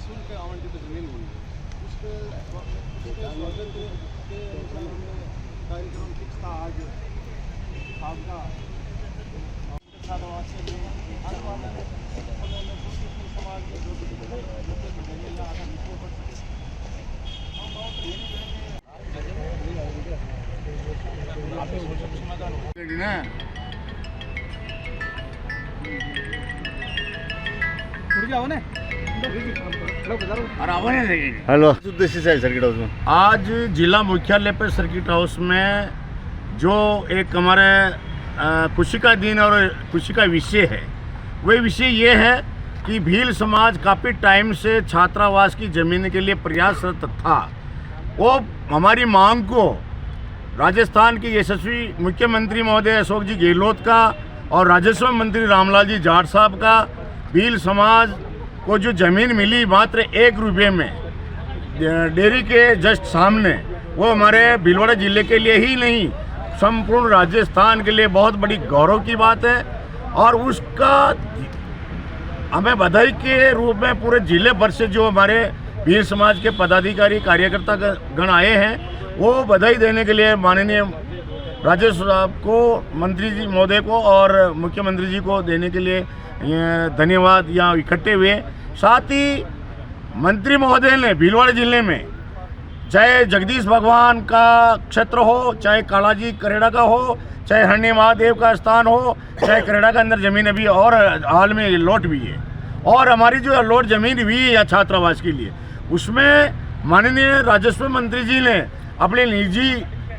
निःशुल्क आवंटित जमीन हुई उसके स्वागत के अनुसार हमने कार्यक्रम फिक्स था आज आपका छात्रावास से आने वाले समय में समाज में जो भी जमीन आधा नीचे पड़ सके हम बहुत हेलो उद्देश्य से सर्किट हाउस में आज जिला मुख्यालय पर सर्किट हाउस में जो एक हमारे खुशी का दिन और खुशी का विषय है, वह विषय ये है कि भील समाज काफ़ी टाइम से छात्रावास की ज़मीन के लिए प्रयासरत था। वो हमारी मांग को राजस्थान के यशस्वी मुख्यमंत्री महोदय अशोक जी गहलोत का और राजस्व मंत्री रामलाल जी जाट साहब का भील समाज को जो ज़मीन मिली मात्र 1 रुपये में डेयरी के जस्ट सामने, वो हमारे भीलवाड़ा ज़िले के लिए ही नहीं संपूर्ण राजस्थान के लिए बहुत बड़ी गौरव की बात है। और उसका हमें बधाई के रूप में पूरे जिले भर से जो हमारे भील समाज के पदाधिकारी कार्यकर्ता गण आए हैं, वो बधाई देने के लिए माननीय राजस्व साहब को, मंत्री जी महोदय को और मुख्यमंत्री जी को देने के लिए धन्यवाद यहाँ इकट्ठे हुए। साथ ही मंत्री महोदय ने भीलवाड़ा जिले में चाहे जगदीश भगवान का क्षेत्र हो, चाहे कालाजी करेड़ा का हो, चाहे हरणी महादेव का स्थान हो, चाहे करेड़ा के अंदर ज़मीन अभी और हाल में लॉट भी है, और हमारी जो लॉट ज़मीन हुई है छात्रावास के लिए, उसमें माननीय राजस्व मंत्री जी ने अपने निजी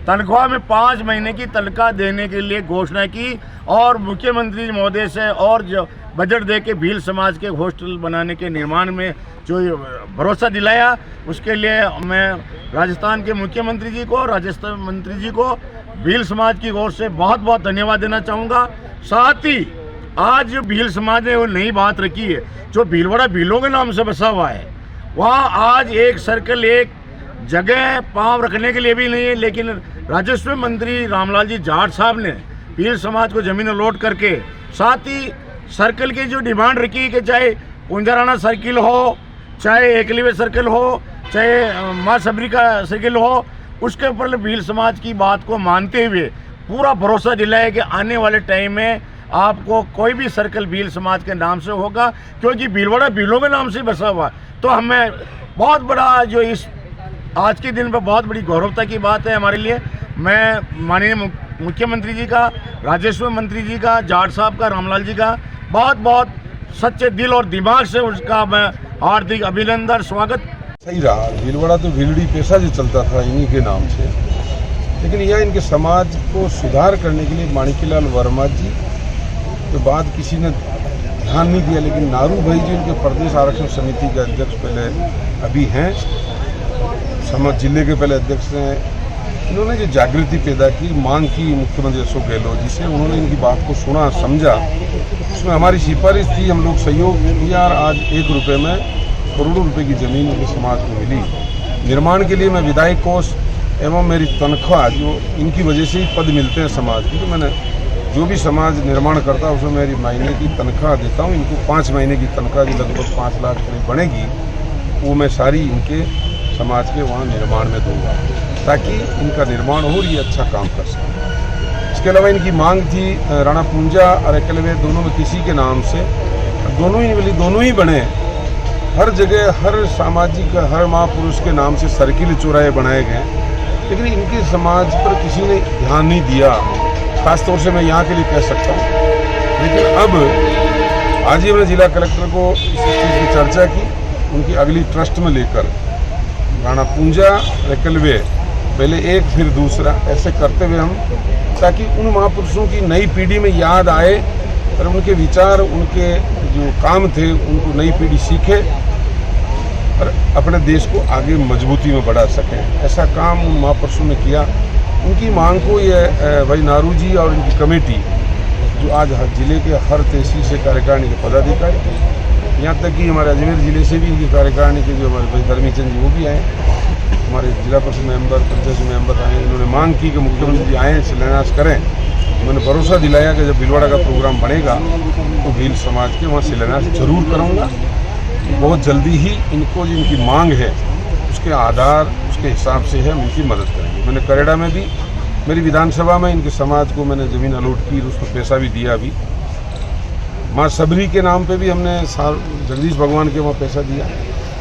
तनख्वाह में 5 महीने की तनख्वाह देने के लिए घोषणा की और मुख्यमंत्री महोदय से और जो बजट दे के भील समाज के हॉस्टल बनाने के निर्माण में जो भरोसा दिलाया, उसके लिए मैं राजस्थान के मुख्यमंत्री जी को, राजस्व मंत्री जी को भील समाज की ओर से बहुत बहुत धन्यवाद देना चाहूँगा। साथ ही आज जो भील समाज ने वो नई बात रखी है, जो भीलवाड़ा भीलों के नाम से बसा हुआ है, वहाँ आज एक सर्कल, एक जगह पाँव रखने के लिए भी नहीं है, लेकिन राजस्व मंत्री रामलाल जी जाट साहब ने भील समाज को ज़मीन अलॉट करके, साथ ही सर्कल की जो डिमांड रखी कि चाहे पुंजाराना सर्किल हो, चाहे एकलव्य सर्कल हो, चाहे माँ सबरी का सर्किल हो, उसके ऊपर भील समाज की बात को मानते हुए पूरा भरोसा दिलाया कि आने वाले टाइम में आपको कोई भी सर्कल भील समाज के नाम से होगा, क्योंकि भीलवाड़ा भीलों के नाम से बसा हुआ। तो हमें बहुत बड़ा जो इस आज के दिन पर बहुत बड़ी गौरवता की बात है हमारे लिए। मैं माननीय मुख्यमंत्री जी का, राजस्व मंत्री जी का, जाट साहब का, रामलाल जी का बहुत बहुत सच्चे दिल और दिमाग से उसका मैं हार्दिक अभिनंदन, स्वागत। सही रहा, भीलवाड़ा तो भीलड़ी पेशा जो चलता था इन्हीं के नाम से, लेकिन यह इनके समाज को सुधार करने के लिए माणिक्यलाल वर्मा जी के बाद किसी ने ध्यान नहीं दिया, लेकिन नारू भाई जी इनके प्रदेश आरक्षण समिति के अध्यक्ष पहले अभी हैं, समाज जिले के पहले अध्यक्ष हैं। इन्होंने जो जागृति पैदा की, मांग की मुख्यमंत्री अशोक गहलोत जी से, उन्होंने इनकी बात को सुना, समझा, उसमें हमारी सिफारिश थी, हम लोग सहयोग किया और आज 1 रुपये में करोड़ों रुपए की ज़मीन इनके समाज को मिली। निर्माण के लिए मैं विधायक कोष एवं मेरी तनख्वाह, जो इनकी वजह से ही पद मिलते हैं समाज की, तो मैंने जो भी समाज निर्माण करता है उसमें मेरी महीने की तनख्वाह देता हूँ। इनको 5 महीने की तनख्वाह जो लगभग 5 लाख रुपये बनेगी, वो मैं सारी इनके समाज के वहाँ निर्माण में दूंगा, ताकि इनका निर्माण हो और ये अच्छा काम कर सकें। इसके अलावा इनकी मांग थी राणा पुंजा और एकलव्य दोनों में किसी के नाम से, दोनों ही बने। हर जगह हर सामाजिक, हर महापुरुष के नाम से सर्किल चौराहे बनाए गए, लेकिन इनके समाज पर किसी ने ध्यान नहीं दिया। खासतौर से मैं यहाँ के लिए कह सकता हूँ, लेकिन अब आज ही मैंने जिला कलेक्टर को इस चीज़ की चर्चा की, उनकी अगली ट्रस्ट में लेकर राणा पुंजा, एकलव्य पहले एक फिर दूसरा, ऐसे करते हुए हम, ताकि उन महापुरुषों की नई पीढ़ी में याद आए और उनके विचार, उनके जो काम थे उनको नई पीढ़ी सीखे और अपने देश को आगे मजबूती में बढ़ा सकें। ऐसा काम उन महापुरुषों ने किया। उनकी मांग को ये भाई नारू जी और इनकी कमेटी, जो आज जिले के हर तहसील से कार्यकारिणी के पदाधिकारी, यहाँ तक कि हमारे अजमेर जिले से भी इनकी कार्यकारिणी के जो हमारे भाई धर्मीचंद जी वो भी आए, हमारे जिला परिषद मेंबर, पंचायत मेंबर आए। इन्होंने मांग की कि मुख्यमंत्री जी आएँ, शिलान्यास करें। मैंने भरोसा दिलाया कि जब भीलवाड़ा का प्रोग्राम बनेगा तो भील समाज के वहाँ शिलान्यास जरूर करूँगा। बहुत जल्दी ही इनको जो इनकी मांग है उसके आधार उसके हिसाब से है, हम इनकी मदद करेंगे। मैंने करेड़ा में भी मेरी विधानसभा में इनके समाज को मैंने ज़मीन अलॉट की, उसको पैसा भी दिया। अभी माँ सबरी के नाम पे भी हमने जगदीश भगवान के वहाँ पैसा दिया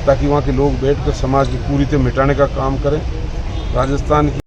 ताकि वहाँ के लोग बैठकर समाज की कुरीतियां मिटाने का काम करें। राजस्थान की